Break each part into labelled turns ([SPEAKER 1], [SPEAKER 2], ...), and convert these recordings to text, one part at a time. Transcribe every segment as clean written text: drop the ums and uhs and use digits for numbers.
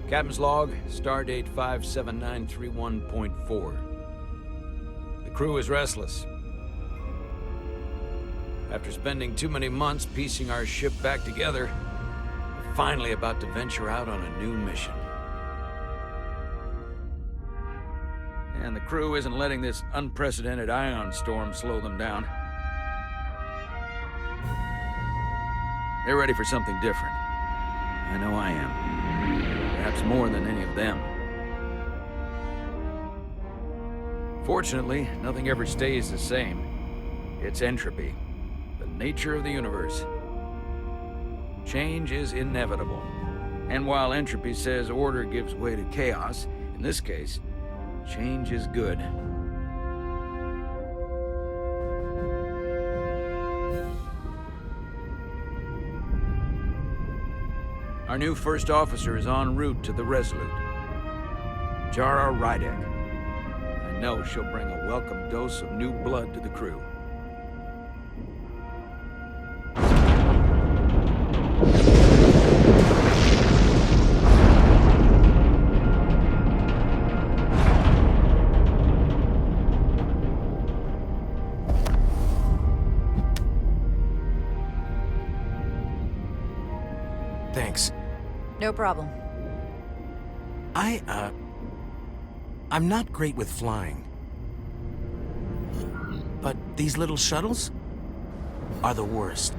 [SPEAKER 1] Captain's log, stardate 57931.4. The crew is restless. After spending too many months piecing our ship back together, we're finally about to venture out on a new mission. And the crew isn't letting this unprecedented ion storm slow them down. They're ready for something different. I know I am. Perhaps more than any of them. Fortunately, nothing ever stays the same. It's entropy, the nature of the universe. Change is inevitable. And while entropy says order gives way to chaos, in this case, change is good. Our new first officer is en route to the Resolute. Jara Rydek. I know she'll bring a welcome dose of new blood to the crew.
[SPEAKER 2] Thanks.
[SPEAKER 3] No problem.
[SPEAKER 2] I'm not great with flying. But these little shuttles are the worst.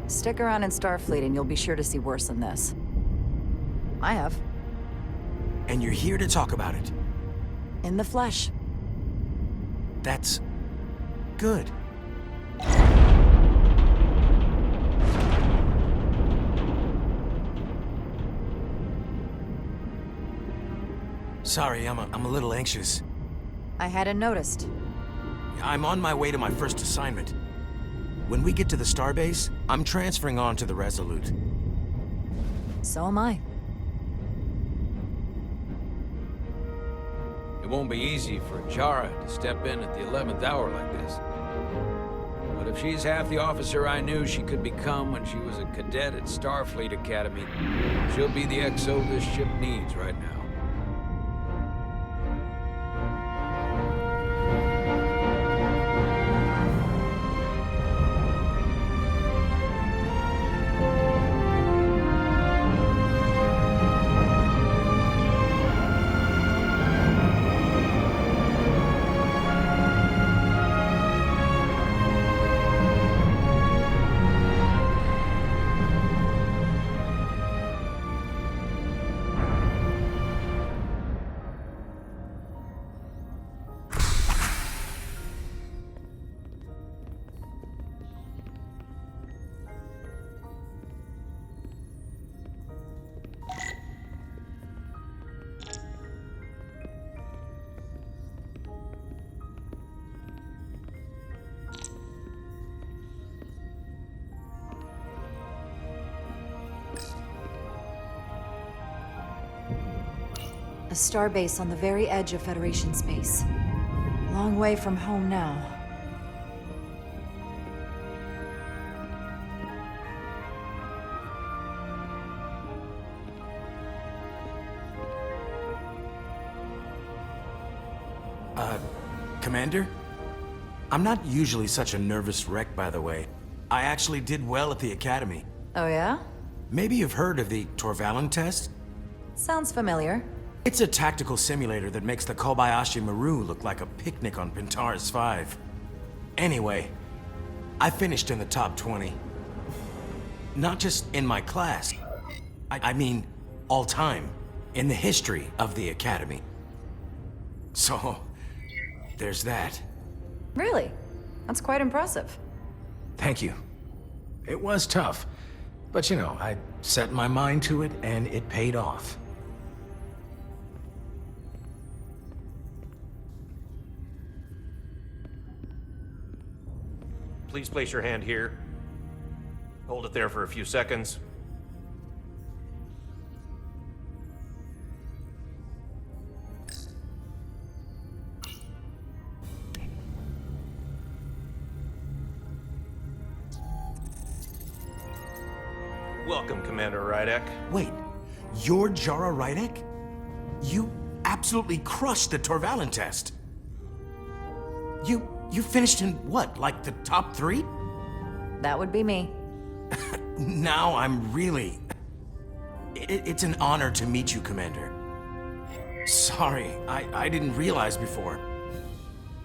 [SPEAKER 3] Stick around in Starfleet and you'll be sure to see worse than this. I have.
[SPEAKER 2] And you're here to talk about it.
[SPEAKER 3] In the flesh.
[SPEAKER 2] That's good. Sorry, I'm a little anxious.
[SPEAKER 3] I hadn't noticed.
[SPEAKER 2] I'm on my way to my first assignment. When we get to the starbase, I'm transferring on to the Resolute.
[SPEAKER 3] So am I.
[SPEAKER 1] It won't be easy for Jara to step in at the 11th hour like this. But if she's half the officer I knew she could become when she was a cadet at Starfleet Academy, she'll be the XO this ship needs right now.
[SPEAKER 3] A starbase on the very edge of Federation space. Long way from home now.
[SPEAKER 2] Commander? I'm not usually such a nervous wreck, by the way. I actually did well at the Academy.
[SPEAKER 3] Oh yeah?
[SPEAKER 2] Maybe you've heard of the Torvalin test?
[SPEAKER 3] Sounds familiar.
[SPEAKER 2] It's a tactical simulator that makes the Kobayashi Maru look like a picnic on Pintaris 5. Anyway, I finished in the top 20. Not just in my class. I mean, all time. In the history of the Academy. So, there's that.
[SPEAKER 3] Really? That's quite impressive.
[SPEAKER 2] Thank you. It was tough. But you know, I set my mind to it and it paid off.
[SPEAKER 4] Please place your hand here. Hold it there for a few seconds. Welcome, Commander Rydek.
[SPEAKER 2] Wait, you're Jara Rydek? You absolutely crushed the Torvalen test. You finished in what, like the top 3?
[SPEAKER 3] That would be me.
[SPEAKER 2] Now I'm really... It's an honor to meet you, Commander. Sorry, I didn't realize before.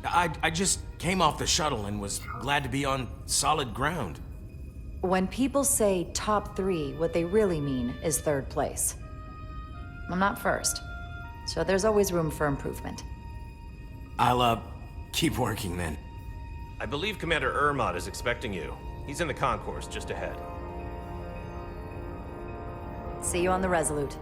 [SPEAKER 2] I just came off the shuttle and was glad to be on solid ground.
[SPEAKER 3] When people say top 3, what they really mean is 3rd place. I'm not first, so there's always room for improvement.
[SPEAKER 2] I'll, keep working then.
[SPEAKER 4] I believe Commander Ermot is expecting you. He's in the concourse just ahead.
[SPEAKER 3] See you on the Resolute.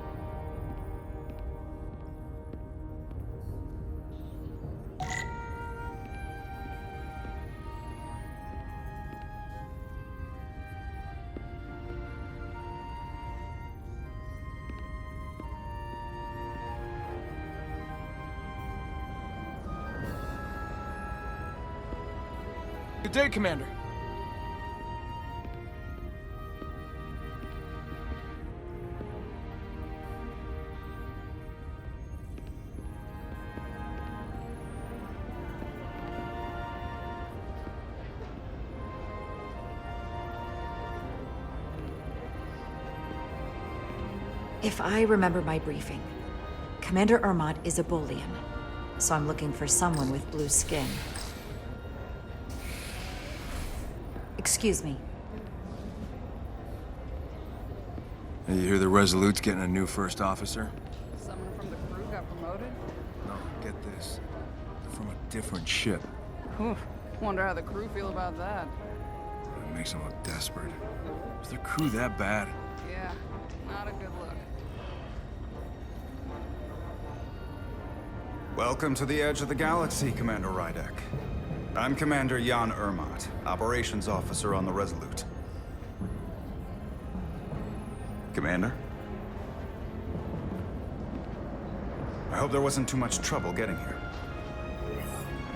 [SPEAKER 5] Good day, Commander.
[SPEAKER 3] If I remember my briefing, Commander Ermot is a Bolian, so I'm looking for someone with blue skin. Excuse me.
[SPEAKER 6] Hey, you hear the Resolute's getting a new first officer?
[SPEAKER 7] Someone from the crew got promoted?
[SPEAKER 6] No, get this. They're from a different ship.
[SPEAKER 7] Whew. Wonder how the crew feel about that.
[SPEAKER 6] It makes them look desperate. Is their crew that bad?
[SPEAKER 7] Yeah, not a good look.
[SPEAKER 8] Welcome to the edge of the galaxy, Commander Rydek. I'm Commander Jan Ermot, Operations Officer on the Resolute. Commander? I hope there wasn't too much trouble getting here.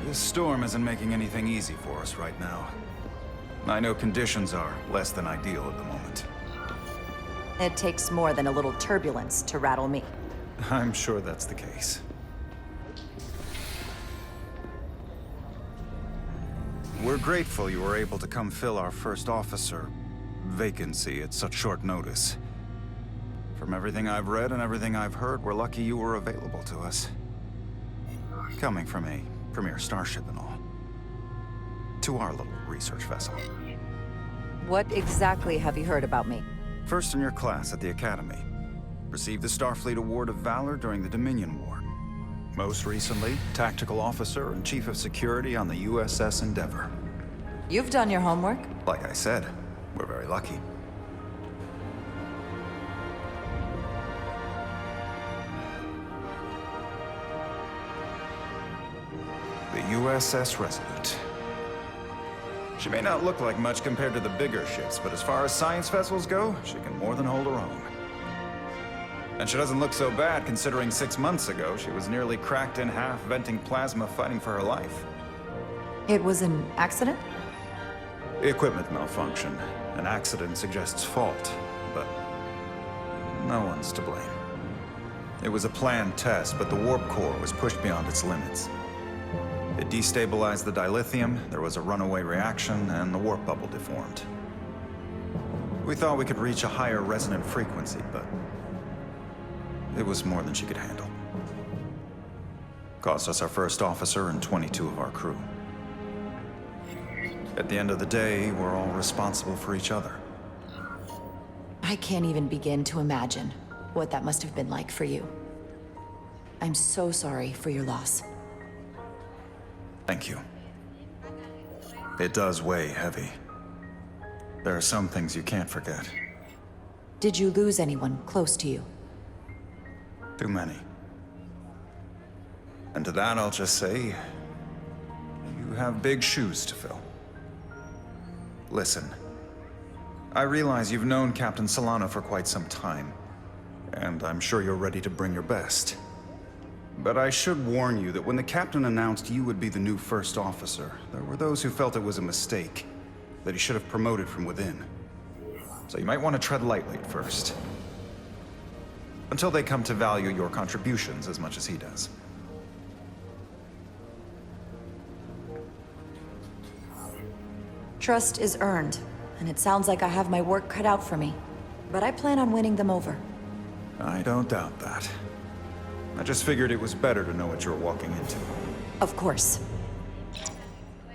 [SPEAKER 8] This storm isn't making anything easy for us right now. I know conditions are less than ideal at the moment.
[SPEAKER 3] It takes more than a little turbulence to rattle me.
[SPEAKER 8] I'm sure that's the case. We're grateful you were able to come fill our first officer vacancy at such short notice. From everything I've read and everything I've heard, we're lucky you were available to us. Coming from a premier starship and all. To our little research vessel.
[SPEAKER 3] What exactly have you heard about me?
[SPEAKER 8] First in your class at the Academy. Received the Starfleet Award of Valor during the Dominion War. Most recently, Tactical Officer and Chief of Security on the USS Endeavor.
[SPEAKER 3] You've done your homework.
[SPEAKER 8] Like I said, we're very lucky. The USS Resolute. She may not look like much compared to the bigger ships, but as far as science vessels go, she can more than hold her own. And she doesn't look so bad considering 6 months ago she was nearly cracked in half, venting plasma, fighting for her life.
[SPEAKER 3] It was an accident?
[SPEAKER 8] Equipment malfunction. An accident suggests fault, but no one's to blame. It was a planned test, but the warp core was pushed beyond its limits. It destabilized the dilithium, there was a runaway reaction, and the warp bubble deformed. We thought we could reach a higher resonant frequency, but it was more than she could handle. Cost us our first officer and 22 of our crew. At the end of the day, we're all responsible for each other.
[SPEAKER 3] I can't even begin to imagine what that must have been like for you. I'm so sorry for your loss.
[SPEAKER 8] Thank you. It does weigh heavy. There are some things you can't forget.
[SPEAKER 3] Did you lose anyone close to you?
[SPEAKER 8] Too many. And to that I'll just say, you have big shoes to fill. Listen, I realize you've known Captain Solano for quite some time, and I'm sure you're ready to bring your best. But I should warn you that when the captain announced you would be the new first officer, there were those who felt it was a mistake, that he should have promoted from within. So you might want to tread lightly at first. Until they come to value your contributions as much as he does.
[SPEAKER 3] Trust is earned, and it sounds like I have my work cut out for me. But I plan on winning them over.
[SPEAKER 8] I don't doubt that. I just figured it was better to know what you're walking into.
[SPEAKER 3] Of course.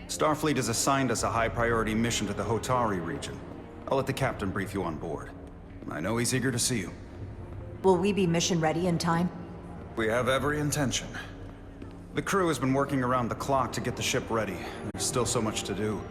[SPEAKER 9] Starfleet has assigned us a high-priority mission to the Hotari region. I'll let the captain brief you on board. I know he's eager to see you.
[SPEAKER 3] Will we be mission ready in time?
[SPEAKER 8] We have every intention.
[SPEAKER 9] The crew has been working around the clock to get the ship ready. There's still so much to do.